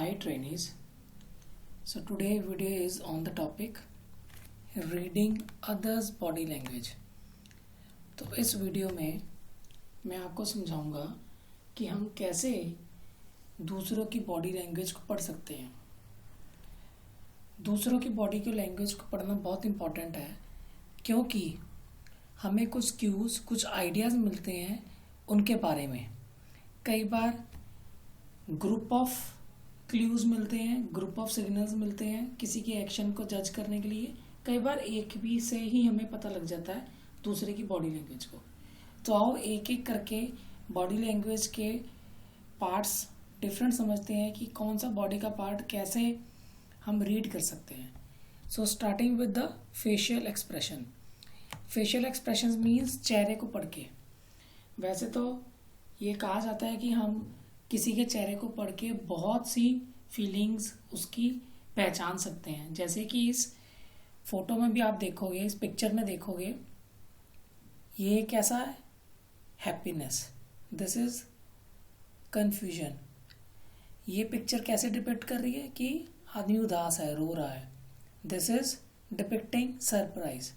Hi trainees. So today video is on the topic reading others body language. तो इस video में मैं आपको समझाऊंगा कि हम कैसे दूसरों की बॉडी लैंग्वेज को पढ़ सकते हैं। दूसरों की बॉडी की लैंग्वेज को पढ़ना बहुत इम्पोर्टेंट है क्योंकि हमें कुछ क्यूज कुछ आइडियाज़ मिलते हैं उनके बारे में। कई बार ग्रुप ऑफ क्लूज मिलते हैं, ग्रुप ऑफ सिग्नल्स मिलते हैं किसी के एक्शन को जज करने के लिए। कई बार एक भी से ही हमें पता लग जाता है दूसरे की बॉडी लैंग्वेज को। तो आओ एक एक करके बॉडी लैंग्वेज के पार्ट्स डिफरेंट समझते हैं कि कौन सा बॉडी का पार्ट कैसे हम रीड कर सकते हैं। So starting with the facial expression. Facial expression means चेहरे को पढ़ के। वैसे तो ये कहा जाता है कि हम किसी के चेहरे को पढ़ के बहुत सी फीलिंग्स उसकी पहचान सकते हैं। जैसे कि इस फोटो में भी आप देखोगे, इस पिक्चर में देखोगे, ये कैसा है? हैप्पीनेस। This is confusion. ये पिक्चर कैसे डिपिक्ट कर रही है कि आदमी उदास है, रो रहा है। This is depicting surprise.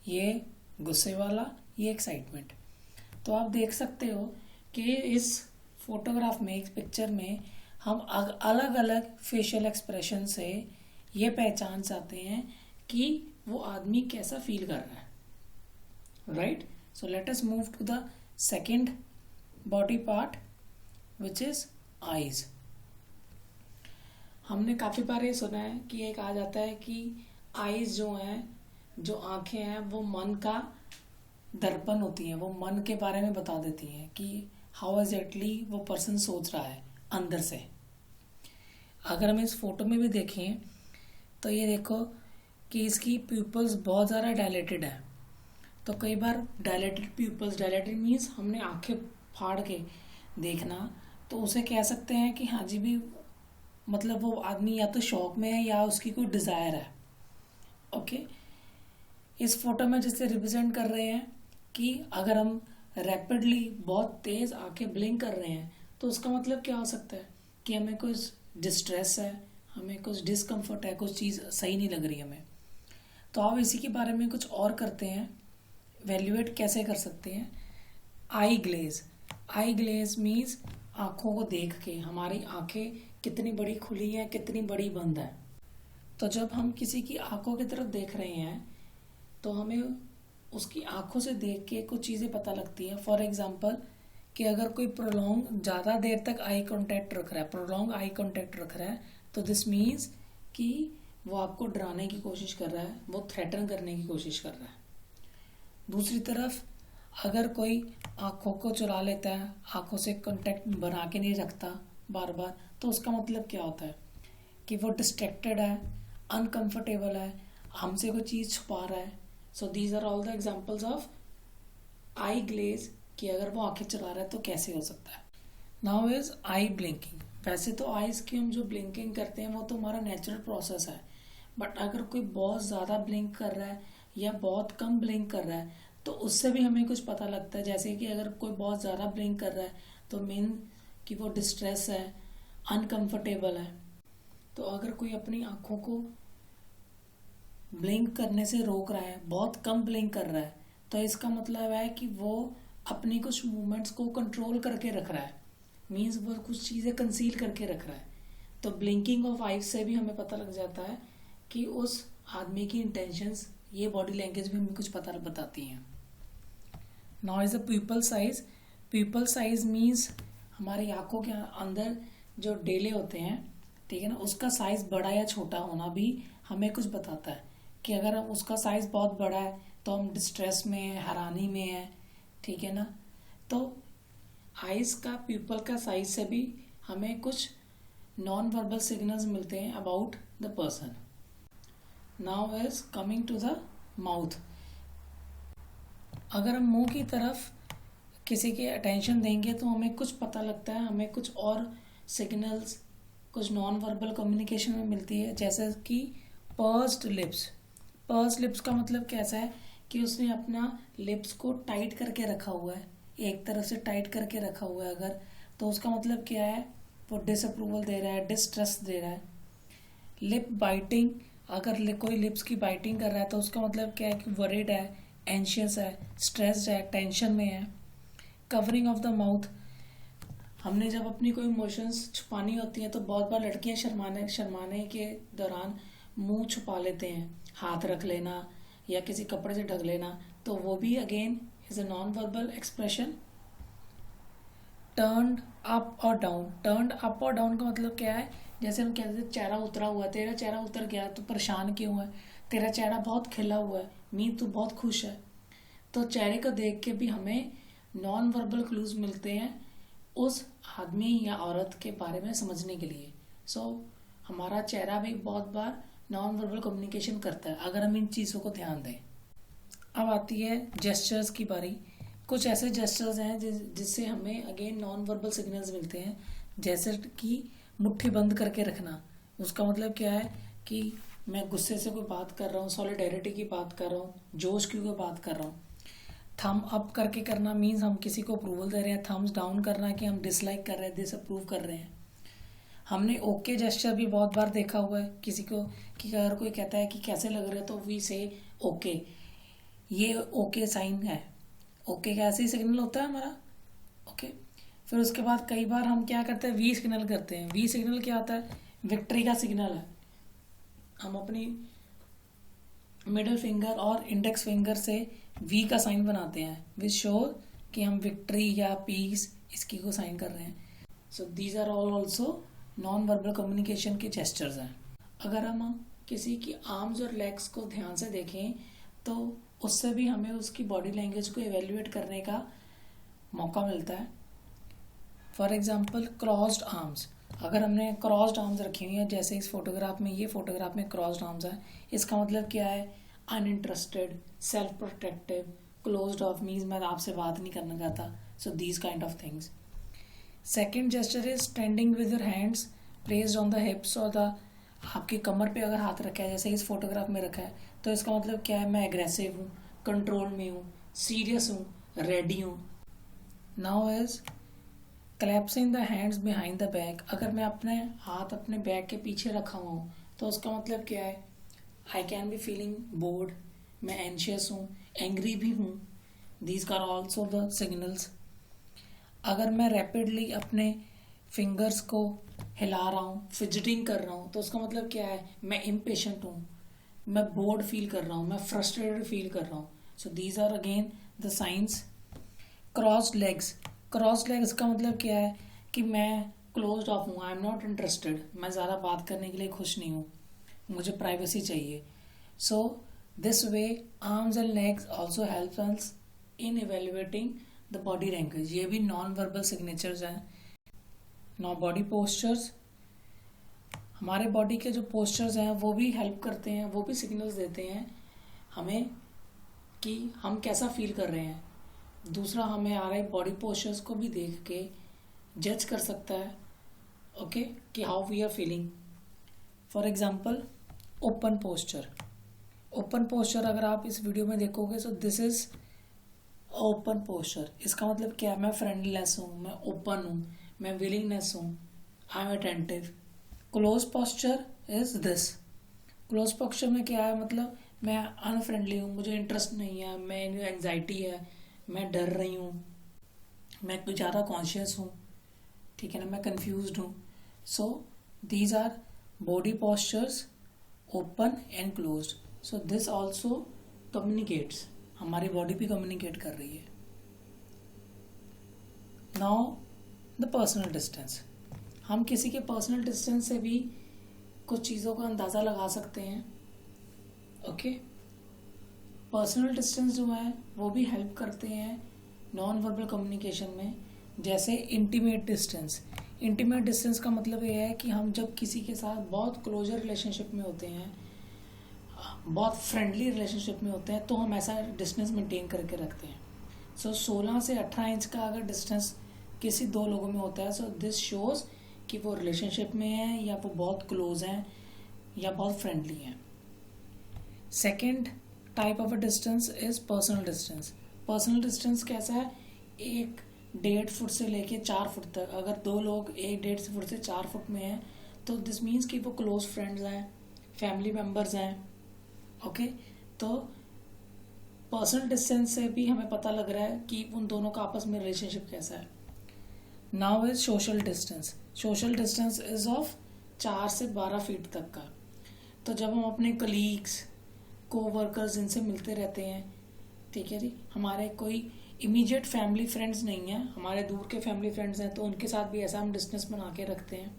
ये गुस्से वाला, ये एक्साइटमेंट। तो आप देख सकते हो कि इस फोटोग्राफ में, इस पिक्चर में हम अलग अलग फेशियल एक्सप्रेशन से ये पहचान सकते हैं कि वो आदमी कैसा फील कर रहा है। Right? So let us move to the second body part which is eyes. हमने काफी बार ये सुना है कि ये कहा जाता है कि आईज जो हैं, जो आंखें हैं, वो मन का दर्पण होती हैं। वो मन के बारे में बता देती हैं कि हाउ एग्जैक्टली वो पर्सन सोच रहा है अंदर से। अगर हम इस फोटो में भी देखें तो ये देखो कि इसकी प्यूपल्स बहुत ज़्यादा डायलेटेड है। तो कई बार डायलेटेड प्यूपल्स, डायलेटेड मीन्स हमने आंखें फाड़ के देखना, तो उसे कह सकते हैं कि हाँ जी भी, मतलब वो आदमी या तो शौक में है या उसकी कोई डिज़ायर है। ओके, इस फोटो में जिससे रिप्रेजेंट कर रहे हैं कि अगर हम रैपिडली बहुत तेज आंखें ब्लिंक कर रहे हैं तो उसका मतलब क्या हो सकता है कि हमें कुछ डिस्ट्रेस है, हमें कुछ डिस्कम्फर्ट है, कुछ चीज़ सही नहीं लग रही हमें। तो आप इसी के बारे में कुछ और करते हैं, वैल्यूएट कैसे कर सकते हैं। आई ग्लेज। आई ग्लेज मीन्स आँखों को देख के हमारी आंखें कितनी बड़ी खुली हैं, कितनी बड़ी बंद है। तो जब हम किसी की आंखों की तरफ देख रहे हैं तो हमें उसकी आंखों से देख के कुछ चीज़ें पता लगती हैं। फॉर एग्जांपल कि अगर कोई प्रोलॉन्ग ज़्यादा देर तक आई कांटेक्ट रख रहा है, प्रोलॉन्ग आई कांटेक्ट रख रहा है, तो दिस मीन्स कि वो आपको डराने की कोशिश कर रहा है, वो थ्रेटन करने की कोशिश कर रहा है। दूसरी तरफ अगर कोई आंखों को चुरा लेता है, आंखों से कांटेक्ट बना के नहीं रखता बार बार, तो उसका मतलब क्या होता है कि वो डिस्ट्रैक्टेड है, अनकंफर्टेबल है, हमसे कोई चीज़ छुपा रहा है। So these are all the examples of eye glaze कि अगर वो आंखें चला रहा है तो कैसे हो सकता है। Now is I blinking. वैसे तो आईज की हम जो ब्लिंकिंग करते हैं वो तो हमारा नेचुरल प्रोसेस है, बट अगर कोई बहुत ज़्यादा ब्लिंक कर रहा है या बहुत कम ब्लिंक कर रहा है तो उससे भी हमें कुछ पता लगता है। जैसे कि अगर कोई बहुत ज़्यादा ब्लिंक कर रहा है तो मीन कि वो डिस्ट्रेस है, अनकंफर्टेबल है। तो अगर कोई अपनी आंखों को ब्लिंक करने से रोक रहा है, बहुत कम ब्लिंक कर रहा है, तो इसका मतलब है कि वो अपनी कुछ मूवमेंट्स को कंट्रोल करके रख रहा है, मीन्स वो कुछ चीज़ें कंसील करके रख रहा है। तो ब्लिंकिंग ऑफ आईज से भी हमें पता लग जाता है कि उस आदमी की इंटेंशंस, ये बॉडी लैंग्वेज भी हमें कुछ पता बताती हैं। Now is the pupil size. Pupil size means हमारी आंखों के अंदर जो डेले होते हैं, ठीक है ना, उसका साइज बड़ा या छोटा होना भी हमें कुछ बताता है कि अगर हम उसका साइज बहुत बड़ा है तो हम डिस्ट्रेस में हैं, हैरानी में हैं, ठीक है ना। तो आइज का, प्यूपल का साइज से भी हमें कुछ नॉन वर्बल सिग्नल्स मिलते हैं about the person. Now is coming to the mouth. अगर हम मुंह की तरफ किसी के अटेंशन देंगे तो हमें कुछ पता लगता है, हमें कुछ और सिग्नल्स, कुछ नॉन वर्बल कम्युनिकेशन में मिलती है। जैसे कि पर्स्ड लिप्स। पर्स लिप्स का मतलब कैसा है कि उसने अपना लिप्स को टाइट करके रखा हुआ है, एक तरफ से टाइट करके रखा हुआ है अगर, तो उसका मतलब क्या है वो डिसअप्रूवल दे रहा है, डिस्ट्रस्ट दे रहा है। लिप बाइटिंग, अगर कोई लिप्स की बाइटिंग कर रहा है तो उसका मतलब क्या है कि वरीड है, एंशियस है, स्ट्रेस्ड है, टेंशन में है। कवरिंग ऑफ द माउथ, हमने जब अपनी कोई इमोशंस छुपानी होती है तो बहुत बार लड़कियां शर्माने के दौरान मुंह छुपा लेते हैं, हाथ रख लेना या किसी कपड़े से ढक लेना, तो वो भी again is a non verbal expression. Turned up और डाउन, टर्न्ड अप और डाउन का मतलब क्या है, जैसे हम कहते हैं चेहरा उतरा हुआ है, तेरा चेहरा उतर गया तो परेशान क्यों है, तेरा चेहरा बहुत खिला हुआ है, मीन तू बहुत खुश है। तो चेहरे को देख के भी हमें नॉन वर्बल क्लूज मिलते हैं उस आदमी या औरत के बारे में समझने के लिए। सो हमारा चेहरा भी बहुत बार नॉन वर्बल कम्युनिकेशन करता है अगर हम इन चीज़ों को ध्यान दें। अब आती है जेस्चर्स की बारी। कुछ ऐसे जेस्चर्स हैं जिससे हमें अगेन नॉन वर्बल सिग्नल्स मिलते हैं, जैसे कि मुट्ठी बंद करके रखना। उसका मतलब क्या है कि मैं गुस्से से कोई बात कर रहा हूँ, सॉलिडेरिटी की बात कर रहा हूँ, जोश की कोई बात कर रहा हूँ। थम अप करके करना मीन्स हम किसी को अप्रूवल दे रहे हैं, थम्स डाउन करना कि हम डिसलाइक कर रहे हैं, डिसअप्रूव कर रहे हैं। हमने ओके जेस्चर भी बहुत बार देखा हुआ है किसी को, कि अगर कोई कहता है कि कैसे लग रहे हो तो वी से ओके, ये ओके साइन है। ओके का ऐसे ही सिग्नल होता है हमारा, ओके। फिर उसके बाद कई बार हम क्या करते हैं, वी सिग्नल करते हैं। वी सिग्नल क्या होता है, विक्ट्री का सिग्नल है। हम अपनी मिडिल फिंगर और इंडेक्स फिंगर से वी का साइन बनाते हैं, विच शो कि हम विक्ट्री या पीस इसकी को साइन कर रहे हैं। So these are all also non verbal communication के जेस्चर्स हैं। अगर हम किसी की आर्म्स और लेग्स को ध्यान से देखें तो उससे भी हमें उसकी बॉडी लैंग्वेज को एवेल्युएट करने का मौका मिलता है। फॉर एग्जाम्पल क्रॉस्ड आर्म्स, अगर हमने क्रॉस्ड आर्म्स रखी हुई हैं, जैसे इस फोटोग्राफ में, ये फोटोग्राफ में क्रॉस्ड आर्म्स है, इसका मतलब क्या है, uninterested, self protective, closed of means मैं आपसे बात नहीं करना चाहता। So these kind of things. Second gesture is standing with your hands placed on the हिप्स और द, आपकी कमर पे अगर हाथ रखा है जैसे इस फोटोग्राफ में रखा है, तो इसका मतलब क्या है, मैं एग्रेसिव हूँ, कंट्रोल में हूँ, सीरियस हूँ, रेडी हूँ। Now is clapping the hands behind the back, अगर मैं अपने हाथ अपने बैक के पीछे रखा हुआ हूँ तो उसका मतलब क्या है, I can be feeling bored, मैं एंशियस हूँ, एंग्री भी हूँ। These are also the signals. अगर मैं रैपिडली अपने फिंगर्स को हिला रहा हूँ, फिजिटिंग कर रहा हूँ, तो उसका मतलब क्या है, मैं इम्पेशेंट हूँ, मैं बोर्ड फील कर रहा हूँ, मैं फ्रस्ट्रेटेड फील कर रहा हूँ। So these are again the signs. Crossed legs, crossed legs का मतलब क्या है कि मैं क्लोज्ड ऑफ हूँ, आई एम नॉट इंटरेस्टेड, मैं ज़्यादा बात करने के लिए खुश नहीं हूँ, मुझे प्राइवेसी चाहिए। So this way arms and legs also help us in evaluating the body language. ये भी नॉन वर्बल सिग्नेचर्स हैं। नाउ बॉडी पोस्चर्स, हमारे बॉडी के जो पोस्चर्स हैं वो भी हेल्प करते हैं, वो भी सिग्नल्स देते हैं हमें कि हम कैसा फील कर रहे हैं। दूसरा हमें आ रहे बॉडी पोस्चर्स को भी देख के जज कर सकता है, ओके, कि how we are feeling. For example open posture, open posture अगर आप इस वीडियो में देखोगे, so this is open posture. इसका मतलब क्या है, मैं फ्रेंडलीनेस हूँ, मैं ओपन हूँ, मैं विलिंगनेस हूँ, I am attentive. Close posture is this, close posture में क्या है, मतलब मैं अनफ्रेंडली हूँ, मुझे इंटरेस्ट नहीं है, मैं एंग्जाइटी है, मैं डर रही हूँ, मैं कुछ ज़्यादा कॉन्शियस हूँ, ठीक है ना, मैं कंफ्यूज्ड हूँ। So these our body postures, open and closed. So this also communicates, हमारी बॉडी भी कम्युनिकेट कर रही है। नाउ द पर्सनल डिस्टेंस, हम किसी के पर्सनल डिस्टेंस से भी कुछ चीज़ों का अंदाज़ा लगा सकते हैं, ओके। पर्सनल डिस्टेंस जो है वो भी हेल्प करते हैं नॉन वर्बल कम्युनिकेशन में। जैसे इंटीमेट डिस्टेंस, इंटीमेट डिस्टेंस का मतलब ये है कि हम जब किसी के साथ बहुत क्लोजर रिलेशनशिप में होते हैं, बहुत फ्रेंडली रिलेशनशिप में होते हैं, तो हम ऐसा डिस्टेंस मेंटेन करके रखते हैं। सो 16 से 18 इंच का अगर डिस्टेंस किसी दो लोगों में होता है, सो दिस शोज कि वो रिलेशनशिप में हैं या वो बहुत क्लोज हैं या बहुत फ्रेंडली हैं। Second type of a distance is personal distance. Personal distance कैसा है, एक 1.5 फुट से लेके 4 फुट तक, अगर दो लोग 1.5 फुट से 4 फुट में हैं तो दिस मीन्स कि वो क्लोज फ्रेंड्स हैं, फैमिली मेम्बर्स हैं। ओके, तो पर्सनल डिस्टेंस से भी हमें पता लग रहा है कि उन दोनों का आपस में रिलेशनशिप कैसा है। Now is social distance. Social distance is of 4 से 12 फीट तक का। तो जब हम अपने कलीग्स, कोवर्कर्स इनसे मिलते रहते हैं, ठीक है जी, हमारे कोई इमीडिएट फैमिली फ्रेंड्स नहीं हैं, हमारे दूर के फैमिली फ्रेंड्स हैं, तो उनके साथ भी ऐसा हम डिस्टेंस बना के रखते हैं।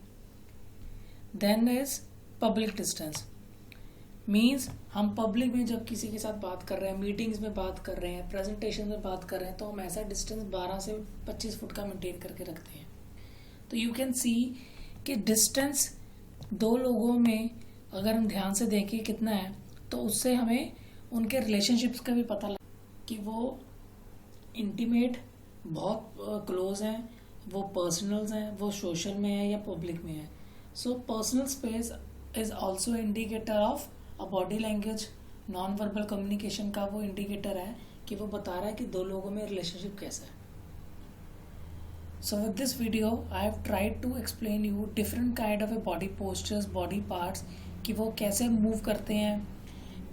Then is public distance. Means हम पब्लिक में जब किसी के साथ बात कर रहे हैं, मीटिंग्स में बात कर रहे हैं, प्रेजेंटेशन में बात कर रहे हैं, तो हम ऐसा डिस्टेंस 12 से 25 फुट का मेंटेन करके रखते हैं। तो यू कैन सी कि डिस्टेंस दो लोगों में अगर हम ध्यान से देखें कितना है, तो उससे हमें उनके रिलेशनशिप्स का भी पता लगा कि वो इंटीमेट, बहुत क्लोज हैं, वो पर्सनल्स हैं, वो सोशल में है या पब्लिक में है। So personal space is also indicator of a body language. Non verbal communication का वो इंडिकेटर है कि वो बता रहा है कि दो लोगों में रिलेशनशिप कैसा है। So with this video, I have tried to explain you different kind of a body postures, body parts, कि वो कैसे मूव करते हैं,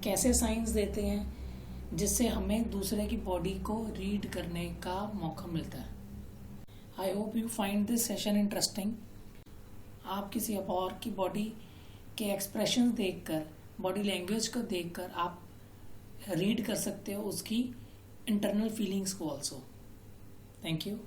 कैसे साइंस देते हैं, जिससे हमें दूसरे की बॉडी को रीड करने का मौका मिलता है। I hope you find this session interesting. आप किसी और की बॉडी के एक्सप्रेशन देखकर, बॉडी लैंग्वेज को देखकर आप रीड कर सकते हो उसकी इंटरनल फीलिंग्स को ऑल्सो। Thank you.